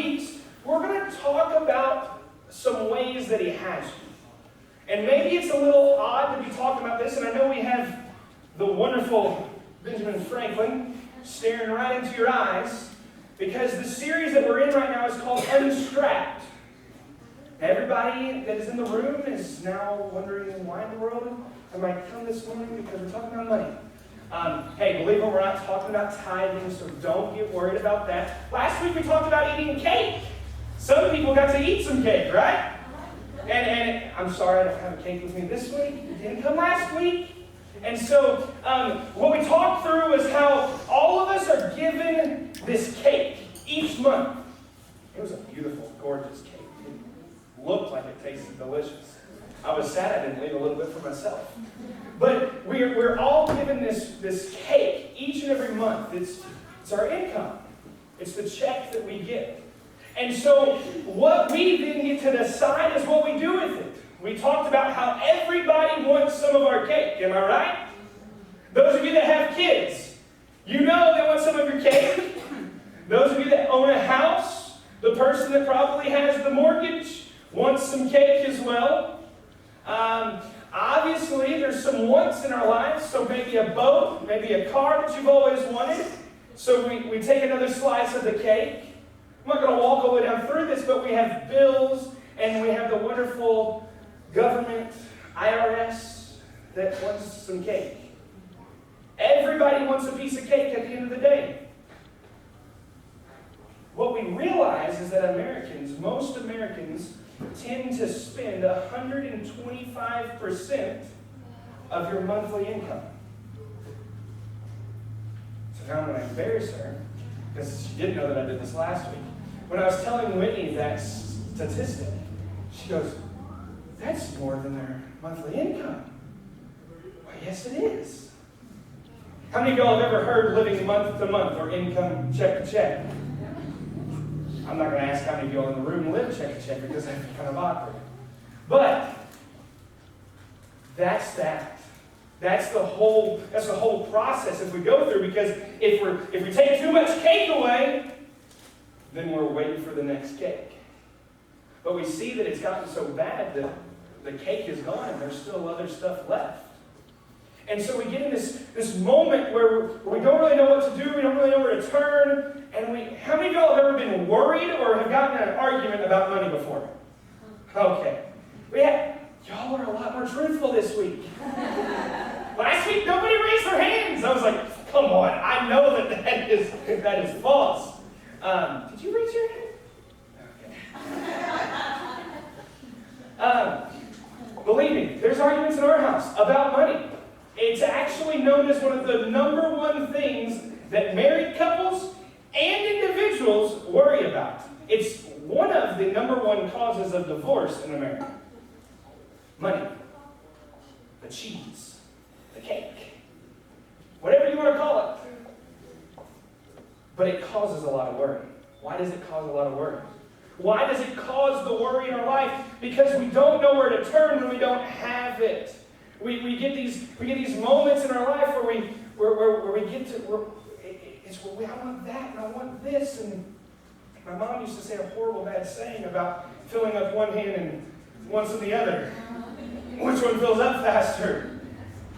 weeks, we're going to talk about some ways that He has you. And maybe it's a little odd to be talking about this, and I know we have the wonderful Benjamin Franklin staring right into your eyes, because the series that we're in right now is called Unstrapped. Everybody that is in the room is now wondering, why in the world am I come this morning? Because we're talking about money. Hey, believe it, we're not talking about tithing, so don't get worried about that. Last week we talked about eating cake. Some people got to eat some cake, right? And I'm sorry I don't have a cake with me this week. It didn't come last week. And so what we talked through is how all of us are given this cake each month. It was a beautiful, gorgeous cake. It looked like it tasted delicious. I was sad I didn't leave a little bit for myself. But we're all given this cake each and every month. It's our income. It's the check that we get. And so what we then get to decide is what we do with it. We talked about how everybody wants some of our cake. Am I right? Those of you that have kids, you know they want some of your cake. Those of you that own a house, the person that probably has the mortgage wants some cake as well. Obviously, there's some wants in our lives. So maybe a boat, maybe a car that you've always wanted. So we take another slice of the cake. I'm not going to walk all the way down through this, but we have bills, and we have the wonderful government, IRS, that wants some cake. Everybody wants a piece of cake at the end of the day. What we realize is that most Americans, tend to spend 125% of your monthly income. So now I'm going to embarrass her, because she didn't know that I did this last week. When I was telling Whitney that statistic, she goes, "That's more than their monthly income." Well, yes, it is. How many of y'all have ever heard living month to month or income check to check? I'm not going to ask how many of y'all in the room live check to check, because that'd be kind of awkward. But that's that. That's the whole process if we go through, because if we take too much cake away, then we're waiting for the next cake. But we see that it's gotten so bad that the cake is gone and there's still other stuff left. And so we get in this moment where we don't really know what to do, we don't really know where to turn, and how many of y'all have ever been worried or have gotten in an argument about money before? Okay. Y'all are a lot more truthful this week. Last week, nobody raised their hands. I was like, come on, I know that is false. Did you raise your hand? Okay. Believe me, there's arguments in our house about money. It's actually known as one of the number one things that married couples and individuals worry about. It's one of the number one causes of divorce in America. Money. The cheese. The cake. Whatever you want to call it. But it causes a lot of worry. Why does it cause a lot of worry? Why does it cause the worry in our life? Because we don't know where to turn when we don't have it. We get these moments in our life where we get to I want that and I want this, and my mom used to say a horrible bad saying about filling up one hand and once in the other. Which one fills up faster?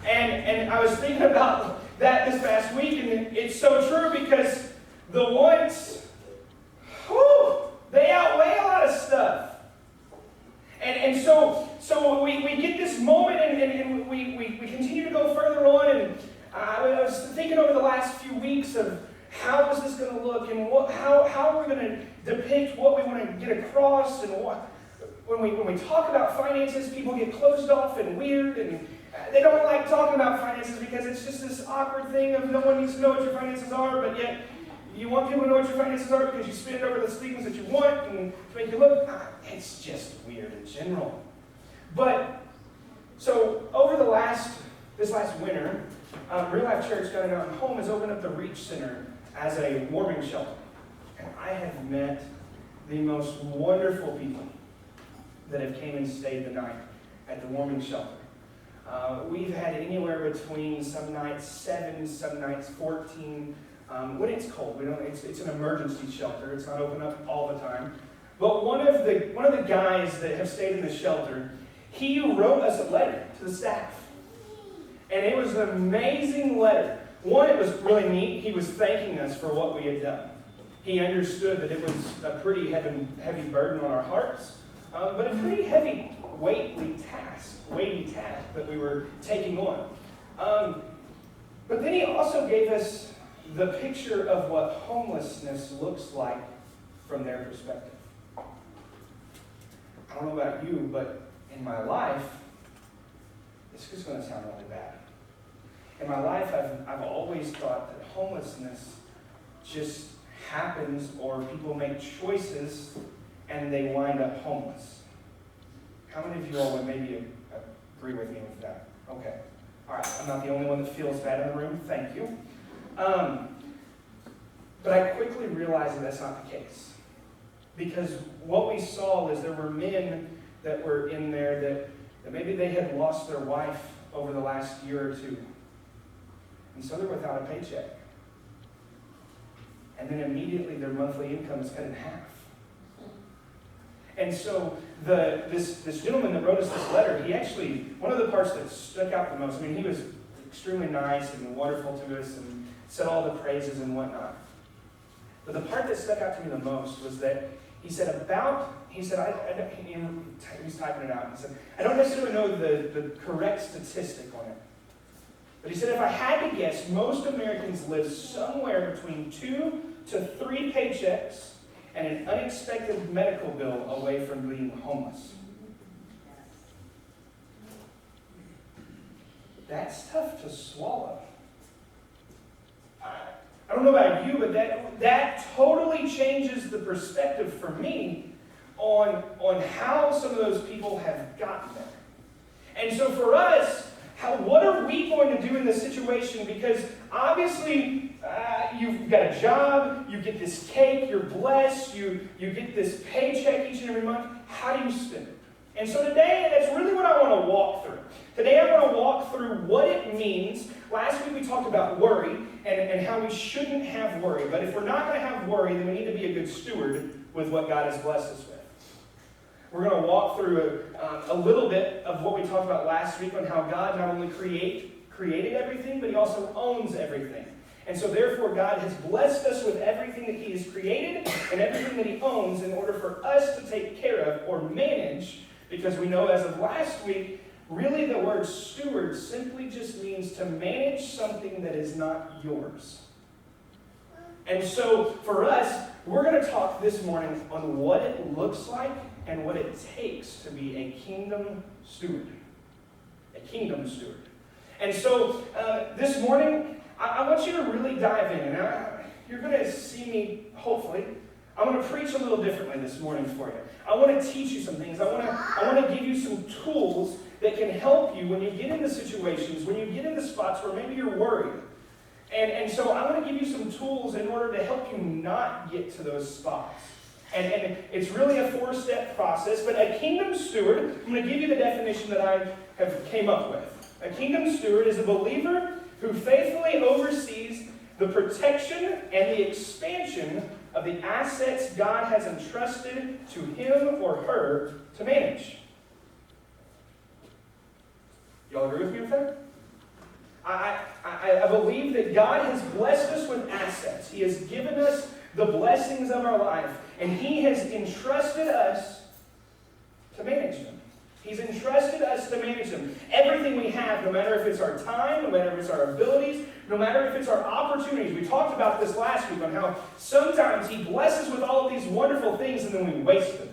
And I was thinking about that this past week, and it's so true, because the wants, they outweigh a lot of stuff. And so we get this moment, and we continue to go further on, and I was thinking over the last few weeks of how is this going to look, and how are we going to depict what we want to get across, and when we talk about finances, people get closed off and weird, and they don't like talking about finances because it's just this awkward thing of no one needs to know what your finances are, but yet you want people to know what your finances are because you spend over the things that you want and to make you look. It's just weird in general. But so over this last winter, Real Life Church down in our home has opened up the Reach Center as a warming shelter, and I have met the most wonderful people that have came and stayed the night at the warming shelter. We've had anywhere between some nights 7, some nights 14 when it's cold. It's an emergency shelter. It's not open up all the time. But one of the guys that have stayed in the shelter, he wrote us a letter to the staff. And it was an amazing letter. One, it was really neat. He was thanking us for what we had done. He understood that it was a pretty heavy burden on our hearts, but a pretty heavy, weighty task that we were taking on. But then he also gave us the picture of what homelessness looks like from their perspective. I don't know about you, but in my life, this is going to sound really bad. In my life, I've always thought that homelessness just happens, or people make choices and they wind up homeless. How many of you all would maybe agree with me with that? Okay. All right. I'm not the only one that feels bad in the room. Thank you. But I quickly realized that that's not the case. Because what we saw is there were men that were in there that maybe they had lost their wife over the last year or two. And so they're without a paycheck. And then immediately their monthly income is cut in half. And so this gentleman that wrote us this letter, he actually, one of the parts that stuck out the most, I mean, he was extremely nice and wonderful to us and said all the praises and whatnot. But the part that stuck out to me the most was that he was typing it out. He said, I don't necessarily know the correct statistic on it. But he said, if I had to guess, most Americans live somewhere between 2 to 3 paychecks and an unexpected medical bill away from being homeless. That's tough to swallow. I don't know about you, but that totally changes the perspective for me on how some of those people have gotten there. And so for us, what are we going to do in this situation? Because obviously, you've got a job, you get this cake, you're blessed, you get this paycheck each and every month. How do you spend it? And so today, that's really what I want to walk through. Today I want to walk through what it means. Last week we talked about worry and how we shouldn't have worry. But if we're not going to have worry, then we need to be a good steward with what God has blessed us with. We're going to walk through a little bit of what we talked about last week on how God not only created everything, but He also owns everything. And so therefore God has blessed us with everything that He has created and everything that He owns in order for us to take care of or manage, because we know as of last week, really the word steward simply just means to manage something that is not yours. And so for us, we're going to talk this morning on what it looks like and what it takes to be a kingdom steward. A kingdom steward. And so this morning, I want you to really dive in. And you're going to see me, hopefully. I want to preach a little differently this morning for you. I want to teach you some things. I want to give you some tools that can help you when you get into situations, when you get into spots where maybe you're worried. And so I want to give you some tools in order to help you not get to those spots. And it's really a 4-step process. But a kingdom steward, I'm going to give you the definition that I have came up with. A kingdom steward is a believer who faithfully oversees the protection and the expansion of the assets God has entrusted to him or her to manage. Y'all agree with me with that? I believe that God has blessed us with assets. He has given us the blessings of our life, and He has entrusted us to manage them. He's entrusted us to manage them. Everything we have, no matter if it's our time, no matter if it's our abilities, no matter if it's our opportunities. We talked about this last week on how sometimes He blesses with all of these wonderful things and then we waste them.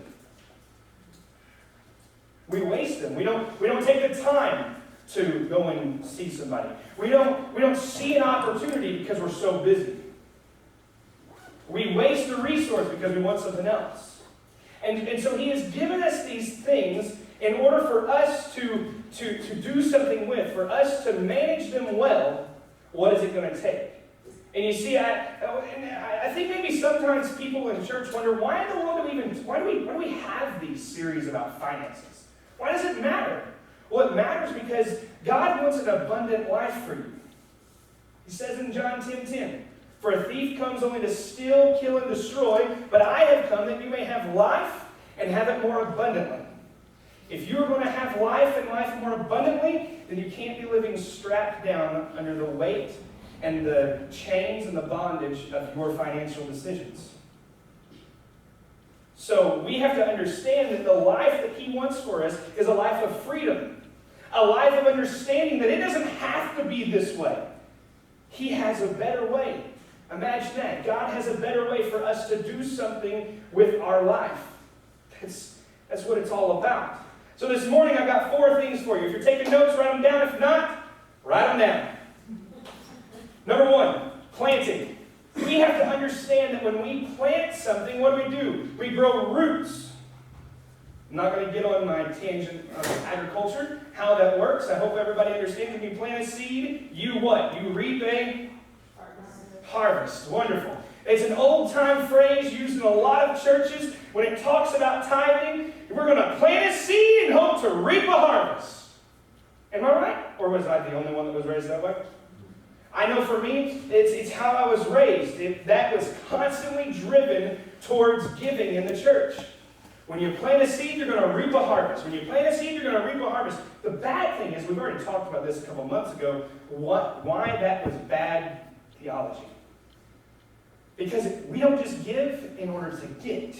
We waste them. We don't take the time to go and see somebody. We don't see an opportunity because we're so busy. We waste the resource because we want something else. And so He has given us these things in order for us to do something with, for us to manage them well. What is it going to take? And you see, I think maybe sometimes people in church wonder, why in the world why do we have these series about finances? Why does it matter? Well, it matters because God wants an abundant life for you. He says in John 10:10, For a thief comes only to steal, kill, and destroy, but I have come that you may have life and have it more abundantly. If you are going to have life and life more abundantly, then you can't be living strapped down under the weight and the chains and the bondage of your financial decisions. So we have to understand that the life that He wants for us is a life of freedom, a life of understanding that it doesn't have to be this way. He has a better way. Imagine that. God has a better way for us to do something with our life. That's what it's all about. So this morning I've got 4 things for you. If you're taking notes, write them down. If not, write them down. Number 1, planting. We have to understand that when we plant something, what do? We grow roots. I'm not going to get on my tangent of agriculture, how that works. I hope everybody understands. When you plant a seed, you what? You reap a harvest. Wonderful. It's an old-time phrase used in a lot of churches when it talks about tithing. We're going to plant a seed and hope to reap a harvest. Am I right? Or was I the only one that was raised that way? I know for me, it's how I was raised. That was constantly driven towards giving in the church. When you plant a seed, you're going to reap a harvest. When you plant a seed, you're going to reap a harvest. The bad thing is, we've already talked about this a couple months ago, why that was bad theology. Because we don't just give in order to get.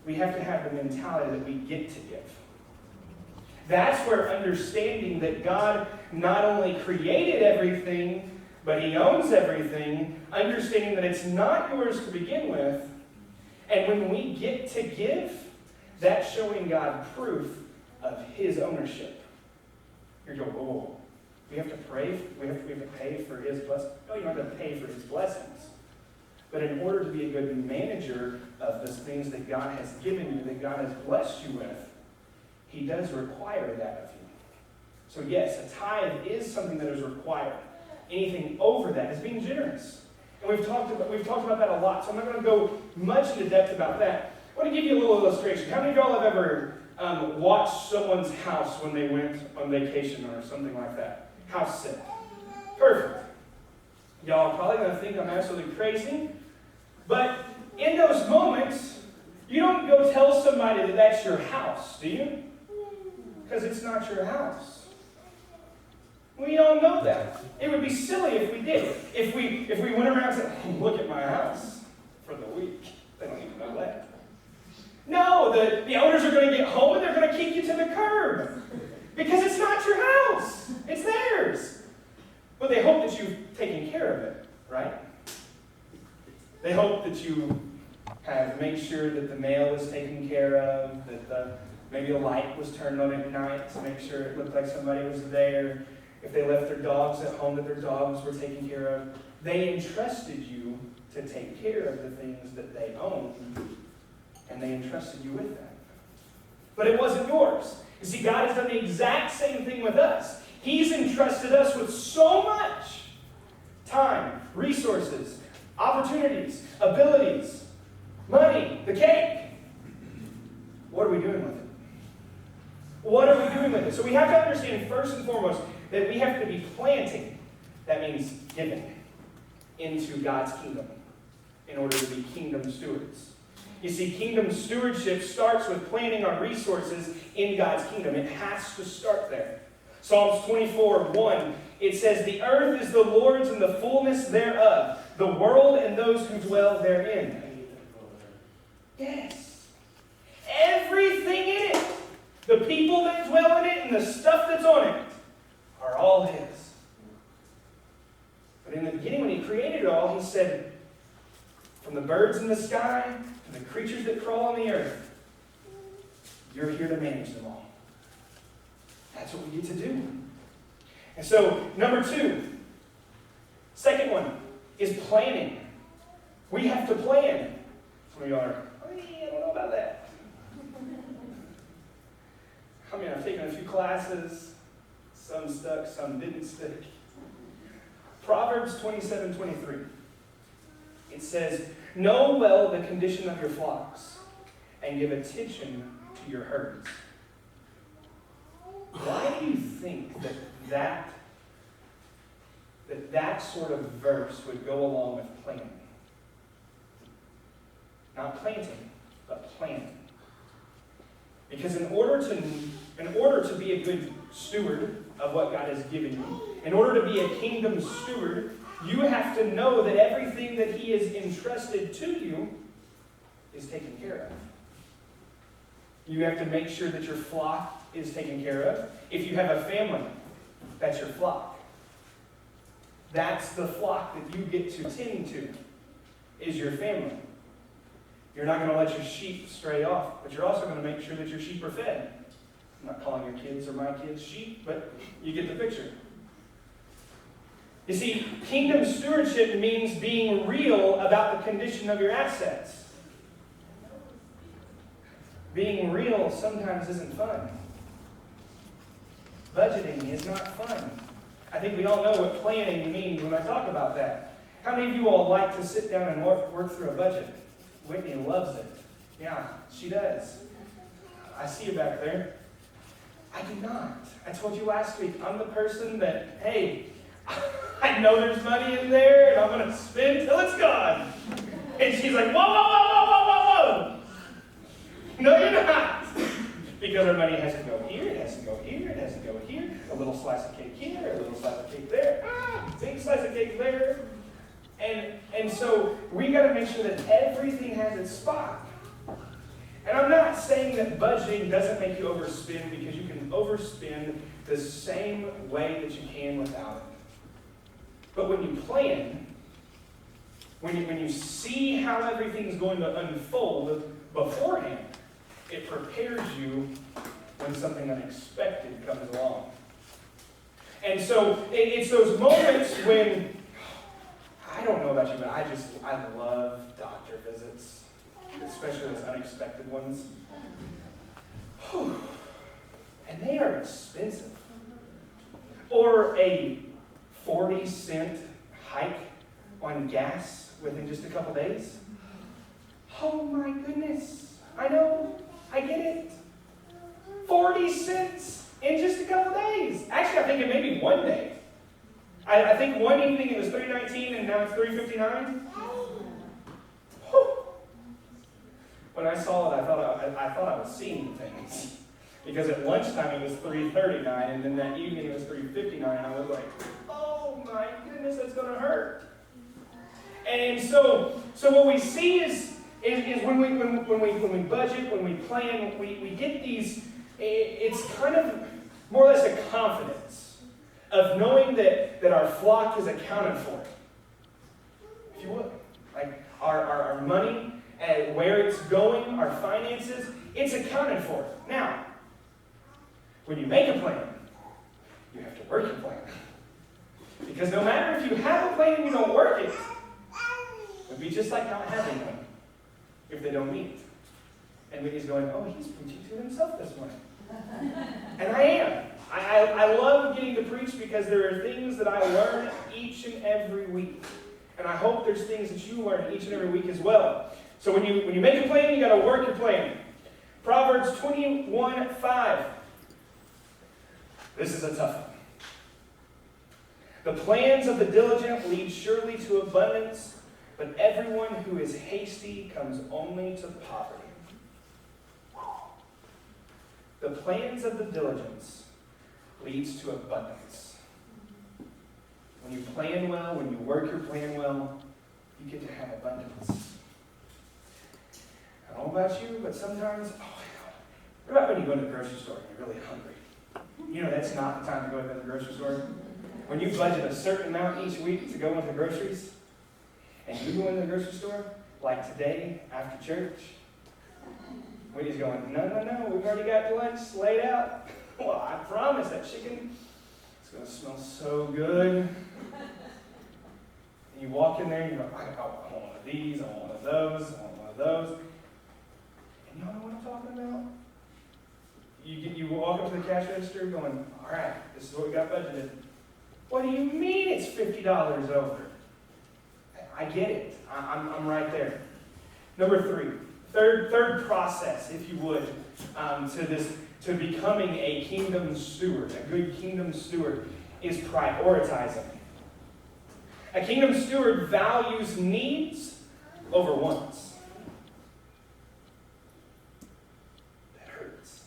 We have to have the mentality that we get to give. That's where understanding that God not only created everything, but He owns everything, understanding that it's not yours to begin with, and when we get to give, that's showing God proof of His ownership. You're going, oh, we have to pray, we have to pay for His blessings. No, you don't have to pay for His blessings. But in order to be a good manager of the things that God has given you, that God has blessed you with, He does require that of you. So yes, a tithe is something that is required. Anything over that is being generous. And we've talked about that a lot, so I'm not going to go much into depth about that. I want to give you a little illustration. How many of y'all have ever watched someone's house when they went on vacation or something like that? House sit. Perfect. Y'all are probably going to think I'm absolutely crazy, but in those moments, you don't go tell somebody that that's your house, do you? Because it's not your house. We all know that. It would be silly if we did. If we went around and said, look at my house for the week. They don't even know that. No, the owners are going to get home and they're going to kick you to the curb. Because it's not your house. It's theirs. But they hope that you've taken care of it, right? They hope that you have made sure that the mail is taken care of, that maybe a light was turned on at night to make sure it looked like somebody was there. If they left their dogs at home, that their dogs were taken care of. They entrusted you to take care of the things that they own, and they entrusted you with that. But it wasn't yours. You see, God has done the exact same thing with us. He's entrusted us with so much time, resources, opportunities, abilities, money, the cake. What are we doing with it? What are we doing with it? So we have to understand, first and foremost, that we have to be planting. That means giving into God's kingdom in order to be kingdom stewards. You see, kingdom stewardship starts with planting our resources in God's kingdom. It has to start there. Psalms 24:1, it says, "The earth is the Lord's and the fullness thereof, the world and those who dwell therein." Yes. Everything in it, the people that dwell in it and the stuff that's on it, are all His. But in the beginning, when He created it all, He said, from the birds in the sky to the creatures that crawl on the earth, you're here to manage them all. That's what we get to do. And so, number 2, second one, is planning. We have to plan. Some of you are, I don't know about that. I mean, I've taken a few classes. Some stuck, some didn't stick. Proverbs 27:23. It says, "Know well the condition of your flocks, and give attention to your herds." Why do you think that that sort of verse would go along with planning. Not planting, but planning. Because in order to be a good steward of what God has given you, in order to be a kingdom steward, you have to know that everything that He has entrusted to you is taken care of. You have to make sure that your flock is taken care of. If you have a family, that's your flock. That's the flock that you get to tend to, is your family. You're not going to let your sheep stray off, but you're also going to make sure that your sheep are fed. I'm not calling your kids or my kids sheep, but you get the picture. You see, kingdom stewardship means being real about the condition of your assets. Being real sometimes isn't fun. Budgeting is not fun. I think we all know what planning means when I talk about that. How many of you all like to sit down and work through a budget? Whitney loves it. Yeah, she does. I see you back there. I do not. I told you last week, I'm the person that, hey, I know there's money in there, and I'm going to spend till it's gone. And she's like, whoa, whoa, whoa, whoa, whoa, whoa, whoa. No, you're not. Because our money has to go here, it has to go here, it has to go here. A little slice of cake here, a little slice of cake there. Big slice of cake there. And so we got to make sure that everything has its spot. And I'm not saying that budgeting doesn't make you overspend, because you can overspend the same way that you can without it. But when you plan, when you see how everything's going to unfold beforehand, it prepares you when something unexpected comes along. And so it's those moments when, I don't know about you, but I love doctor visits, especially those unexpected ones. Whew. And they are expensive. Or a 40-cent hike on gas within just a couple days. Oh my goodness. I know. I get it. 40 cents in just a couple days. Actually, I think it may be one day. I think one evening it was $3.19 and now it's $3.59. When I saw it, I thought I was seeing things. Because at lunchtime it was $3.39, and then that evening it was $3.59. I was like, oh my goodness, that's going to hurt. And so what we see is when we budget, when we plan, we get these. It's kind of more or less a confidence of knowing that our flock is accounted for. If you would, like our money and where it's going, our finances, it's accounted for. Now, when you make a plan, you have to work your plan. Because no matter if you have a plan and you don't work it, it'd be just like not having one if they don't meet. And Whitney's going, oh, he's preaching to himself this morning. And I am. I love getting to preach because there are things that I learn each and every week. And I hope there's things that you learn each and every week as well. So when you make a plan, you got to work your plan. Proverbs 21:5. This is a tough one. The plans of the diligent lead surely to abundance, but everyone who is hasty comes only to poverty. The plans of the diligence leads to abundance. When you plan well, when you work your plan well, you get to have abundance. I don't know about you, but sometimes, what about when you go to the grocery store and you're really hungry? You know that's not the time to go to the grocery store. When you budget a certain amount each week to go into groceries, and you go into the grocery store, like today, after church, Whitney's going, no, we've already got lunch laid out. Well, I promise that chicken, it's going to smell so good. And you walk in there and you're like, I want one of these, I want one of those, I want one of those. And y'all know what I'm talking about? You walk up to the cash register going, all right, this is what we got budgeted. What do you mean it's $50 over? I get it. I'm right there. Number 3, third process, if you would, to becoming a kingdom steward, a good kingdom steward, is prioritizing. A kingdom steward values needs over wants. That hurts.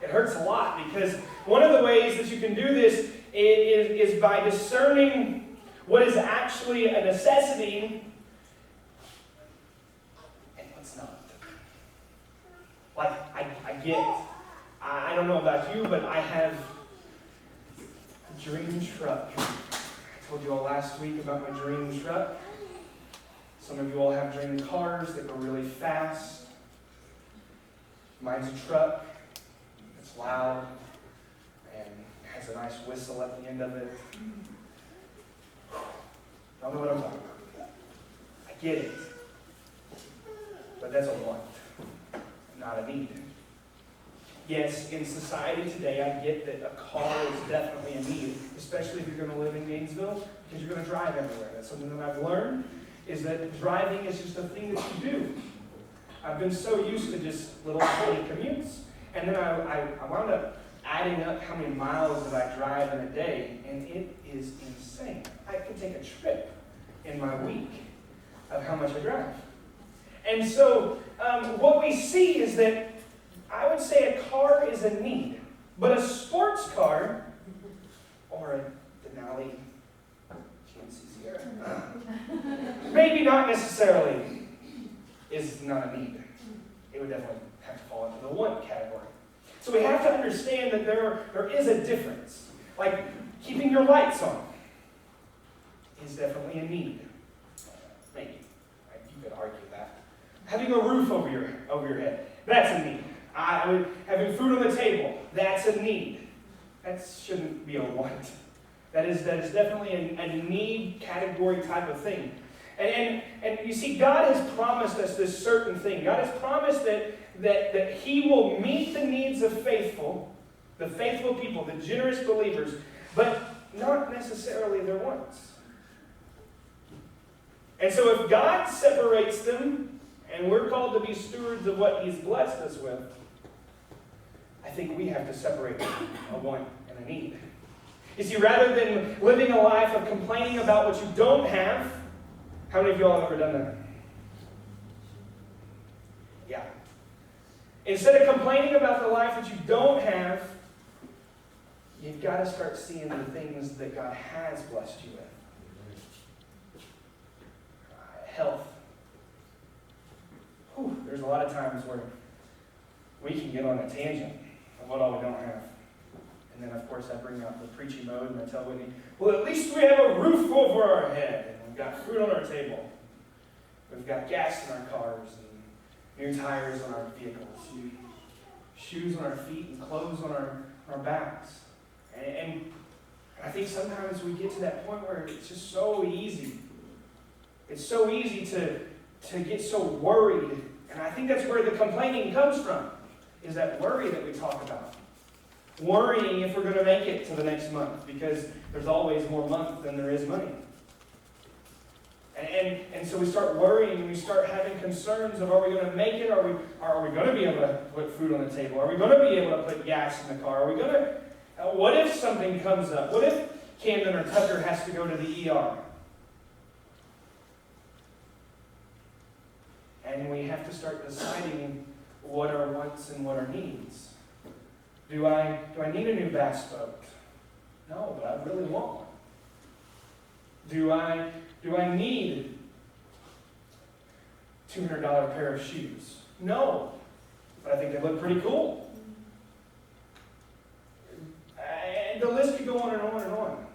It hurts a lot because one of the ways that you can do this is by discerning what is actually a necessity and what's not. Like, I get it. I don't know about you, but I have a dream truck. I told you all last week about my dream truck. Some of you all have dream cars that go really fast. Mine's a truck. It's loud and has a nice whistle at the end of it. Don't know what I'm talking about. I get it. But that's a want, not a need. Yes, in society today, I get that a car is definitely a need, especially if you're going to live in Gainesville, because you're going to drive everywhere. That's something that I've learned, is that driving is just a thing that you do. I've been so used to just little tiny commutes, and then I wound up adding up how many miles that I drive in a day, and it is insane. I could take a trip in my week of how much I drive. And so what we see is that I would say a car is a need, but a sports car or a Denali GMC Sierra maybe not necessarily is not a need. It would definitely have to fall into the want category. So we have to understand that there is a difference. Like keeping your lights on is definitely a need. Maybe. You could argue that. Having a roof over your head, that's a need. Having food on the table, that's a need. That shouldn't be a want. That is definitely a need category type of thing. And you see, God has promised us this certain thing. God has promised that He will meet the needs of the faithful people, the generous believers, but not necessarily their wants. And so if God separates them, and we're called to be stewards of what He's blessed us with, I think we have to separate a want and a need. You see, rather than living a life of complaining about what you don't have, how many of you all have ever done that? Yeah. Instead of complaining about the life that you don't have, you've got to start seeing the things that God has blessed you with. Health. There's a lot of times where we can get on a tangent of what all we don't have. And then, of course, I bring out the preachy mode and I tell Whitney, well, at least we have a roof over our head. And we've got food on our table. We've got gas in our cars and new tires on our vehicles. And shoes on our feet and clothes on our backs. And I think sometimes we get to that point where it's just so easy. It's so easy to get so worried. And I think that's where the complaining comes from, is that worry that we talk about. Worrying if we're going to make it to the next month, because there's always more month than there is money. And so we start worrying and we start having concerns of, are we going to make it? Are we going to be able to put food on the table? Are we going to be able to put gas in the car? Are we going to... what if something comes up? What if Camden or Tucker has to go to the ER? And we have to start deciding what are wants and what are needs. Do I need a new bass boat? No, but I really want one. Do I need a $200 pair of shoes? No, but I think they look pretty cool. And the list could go on and on and on.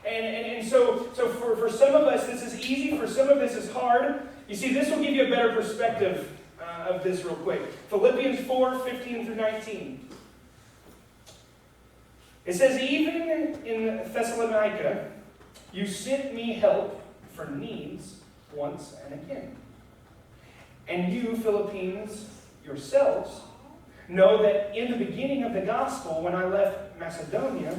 And so for some of us, this is easy. For some of us, it's hard. You see, this will give you a better perspective of this real quick. Philippians 4:15 through 19. It says, even in Thessalonica, you sent me help for needs once and again. And you, Philippines, yourselves, know that in the beginning of the gospel, when I left Macedonia,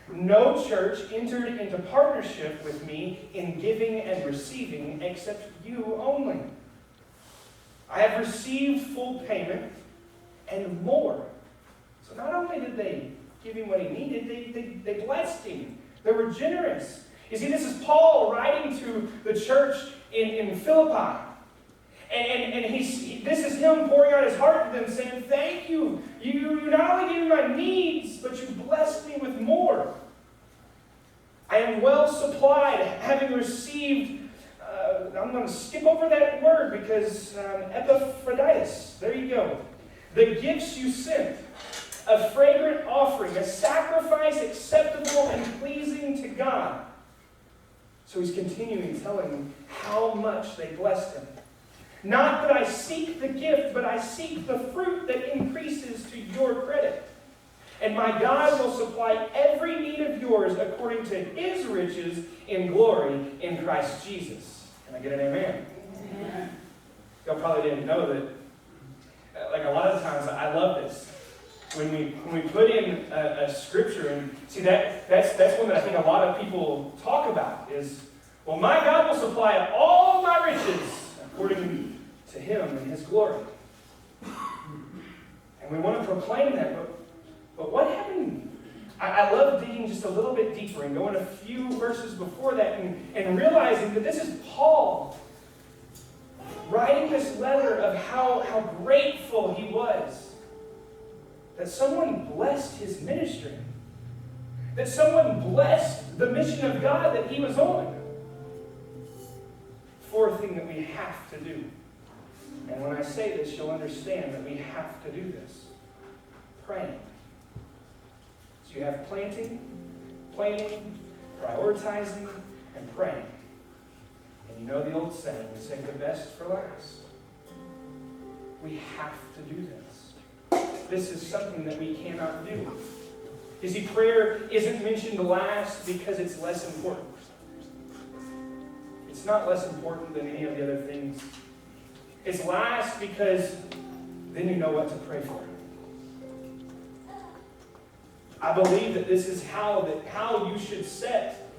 no church entered into partnership with me in giving and receiving except you only. I have received full payment and more. So not only did they give him what he needed, they blessed him. They were generous. You see, this is Paul writing to the church in Philippi. And this is him pouring out his heart to them, saying, thank you. You not only gave me my needs, but you blessed me with more. I am well supplied, having received, I'm going to skip over that word because Epaphroditus, there you go. The gifts you sent, a fragrant offering, a sacrifice acceptable and pleasing to God. So he's continuing telling them how much they blessed him. Not that I seek the gift, but I seek the fruit that increases to your credit. And my God will supply every need of yours according to his riches in glory in Christ Jesus. Can I get an amen? Amen. Y'all probably didn't know that, like a lot of times, I love this. When we put in a scripture, and see that's one that I think a lot of people talk about is, well, my God will supply all my riches according to him and his glory. And we want to proclaim that, but what happened? I love digging just a little bit deeper and going a few verses before that and realizing that this is Paul writing this letter of how grateful he was that someone blessed his ministry, that someone blessed the mission of God that he was on. Fourth thing that we have to do, and when I say this, you'll understand that we have to do this. Praying. So you have planting, planning, prioritizing, and praying. And you know the old saying, we save the best for last. We have to do this. This is something that we cannot do. You see, prayer isn't mentioned last because it's less important. It's not less important than any of the other things. It's last because then you know what to pray for. I believe that this is how you should set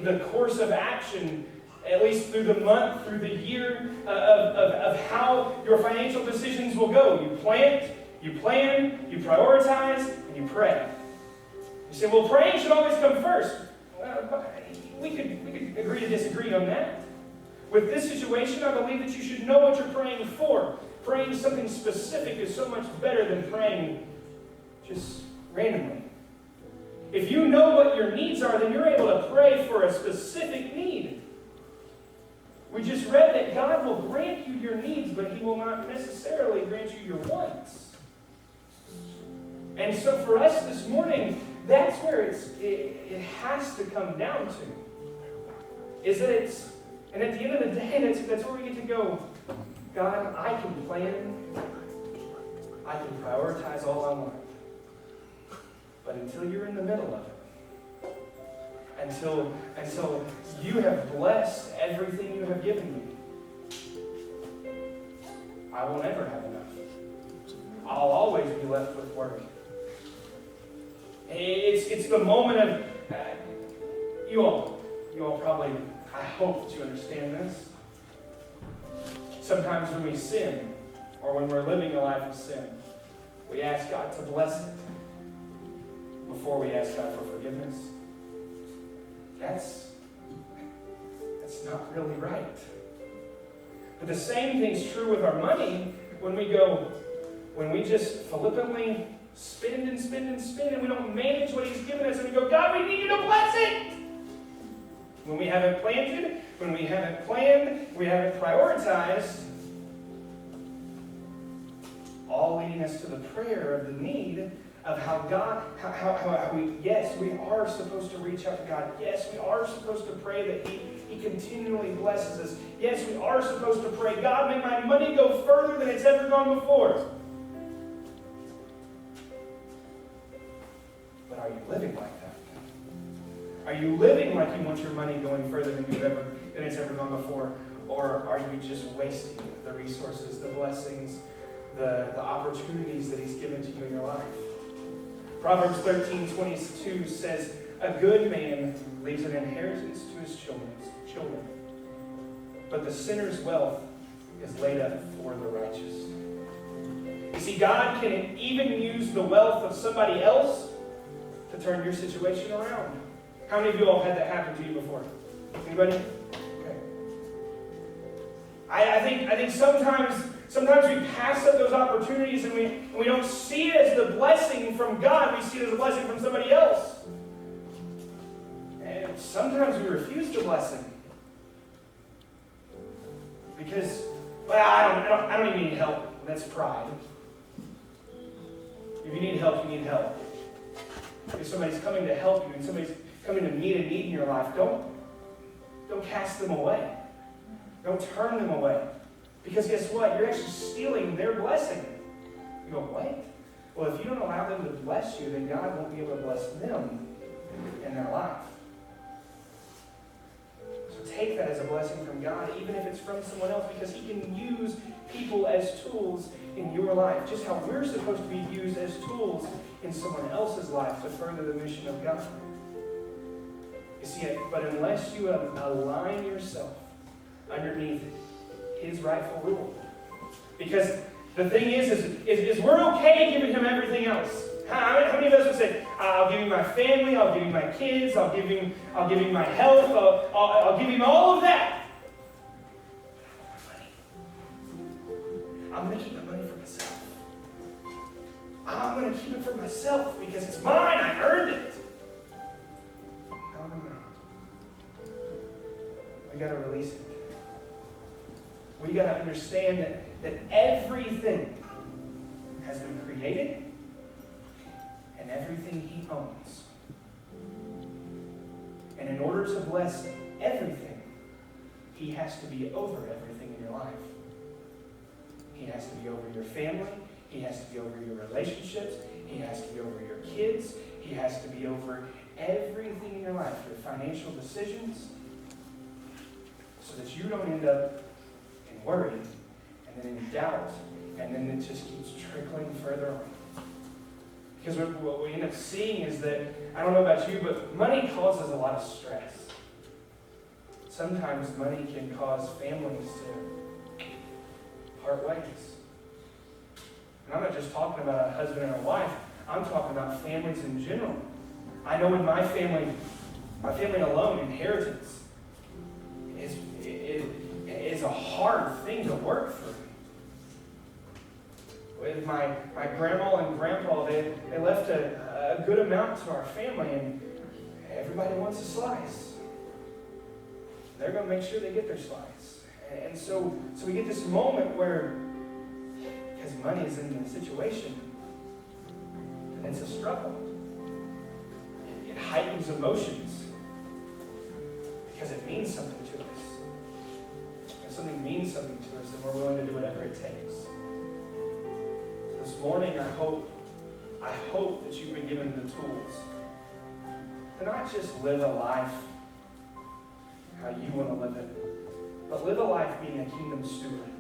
the course of action, at least through the month, through the year, of how your financial decisions will go. You plant, you plan, you prioritize, and you pray. You say, well, praying should always come first. We could agree to disagree on that. With this situation, I believe that you should know what you're praying for. Praying something specific is so much better than praying just randomly. If you know what your needs are, then you're able to pray for a specific need. We just read that God will grant you your needs, but he will not necessarily grant you your wants. And so for us this morning, that's where it has to come down to. Is that it's, and at the end of the day, that's where we get to go, God, I can plan, I can prioritize all I want. But until you're in the middle of it, until you have blessed everything you have given me, I will never have enough. I'll always be left with worry. It's the moment of, you all probably, I hope that you understand this. Sometimes when we sin, or when we're living a life of sin, we ask God to bless it before we ask God for forgiveness. That's not really right. But the same thing's true with our money when we just flippantly spend and spend and spend, and we don't manage what he's given us, and we go, God, we need you to bless it. When we haven't planted, when we haven't planned, we haven't prioritized, all leading us to the prayer of the need of how God, yes, we are supposed to reach out to God. Yes, we are supposed to pray that He continually blesses us. Yes, we are supposed to pray, God, make my money go further than it's ever gone before. But are you living like that? Are you living like you want your money going further than it's ever gone before? Or are you just wasting the resources, the blessings, the opportunities that He's given to you in your life? Proverbs 13:22 says, a good man leaves an inheritance to his children, but the sinner's wealth is laid up for the righteous. You see, God can even use the wealth of somebody else to turn your situation around. How many of you all have had that happen to you before? Anybody? Okay. I think sometimes we pass up those opportunities and we don't see it as the blessing from God. We see it as a blessing from somebody else. And sometimes we refuse the blessing. Because, well, I don't even need help. That's pride. If you need help, you need help. If somebody's coming to help you and somebody's coming to meet a need in your life, don't cast them away. Don't turn them away. Because guess what? You're actually stealing their blessing. You go, what? Well, if you don't allow them to bless you, then God won't be able to bless them in their life. So take that as a blessing from God, even if it's from someone else, because He can use people as tools in your life, just how we're supposed to be used as tools in someone else's life to further the mission of God. You see, but unless you align yourself underneath His rightful rule, because the thing is we're okay giving Him everything else. How many of us would say, I'll give Him my family, I'll give Him my kids, I'll give Him my health, I'll give Him all of that. I'm going to keep the money for myself. I'm going to keep it for myself because it's mine. I earned it. No. We got to release it. We got to understand that everything has been created and everything He owns. And in order to bless everything, He has to be over everything in your life. He has to be over your family. He has to be over your relationships. He has to be over your kids. He has to be over everything in your life, your financial decisions, so that you don't end up in worry and then in doubt, and then it just keeps trickling further on. Because what we end up seeing is that, I don't know about you, but money causes a lot of stress. Sometimes money can cause families to part ways. And I'm not just talking about a husband and a wife. I'm talking about families in general. I know in my family alone, inheritance is a hard thing to work through. With my grandma and grandpa, they left a good amount to our family, and everybody wants a slice. They're going to make sure they get their slice. And so we get this moment where, because money is in the situation, and it's a struggle. It heightens emotions because it means something to us. If something means something to us, then we're willing to do whatever it takes. So this morning, I hope that you've been given the tools to not just live a life how you want to live it, but live a life being a kingdom steward.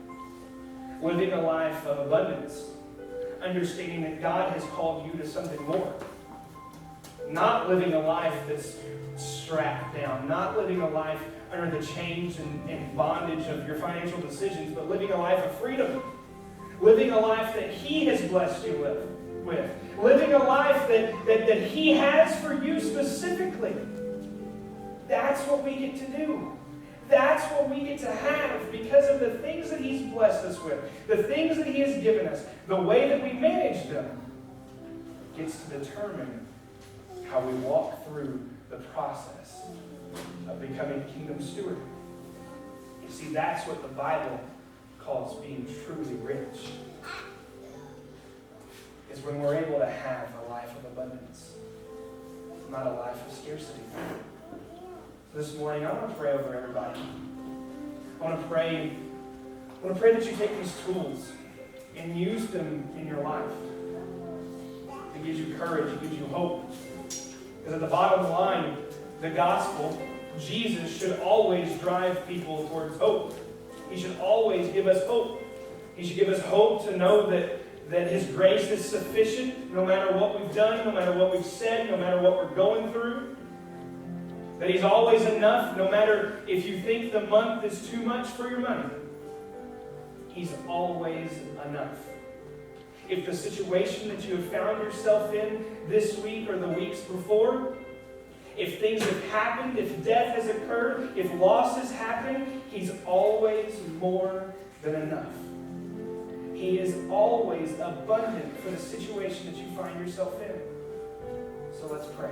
Living a life of abundance. Understanding that God has called you to something more. Not living a life that's strapped down. Not living a life under the chains and bondage of your financial decisions, but living a life of freedom. Living a life that He has blessed you with. Living a life that He has for you specifically. That's what we get to do. That's what we get to have because of the things that He's blessed us with. The things that He has given us. The way that we manage them gets to determine how we walk through the process of becoming a kingdom steward. You see, that's what the Bible calls being truly rich. Is when we're able to have a life of abundance, not a life of scarcity. This morning, I want to pray over everybody. I want to pray that you take these tools and use them in your life. It gives you courage. It gives you hope. Because at the bottom line, the gospel, Jesus should always drive people towards hope. He should always give us hope. He should give us hope to know that His grace is sufficient no matter what we've done, no matter what we've said, no matter what we're going through. That He's always enough, no matter if you think the month is too much for your money. He's always enough. If the situation that you have found yourself in this week or the weeks before, if things have happened, if death has occurred, if loss has happened, He's always more than enough. He is always abundant for the situation that you find yourself in. So let's pray.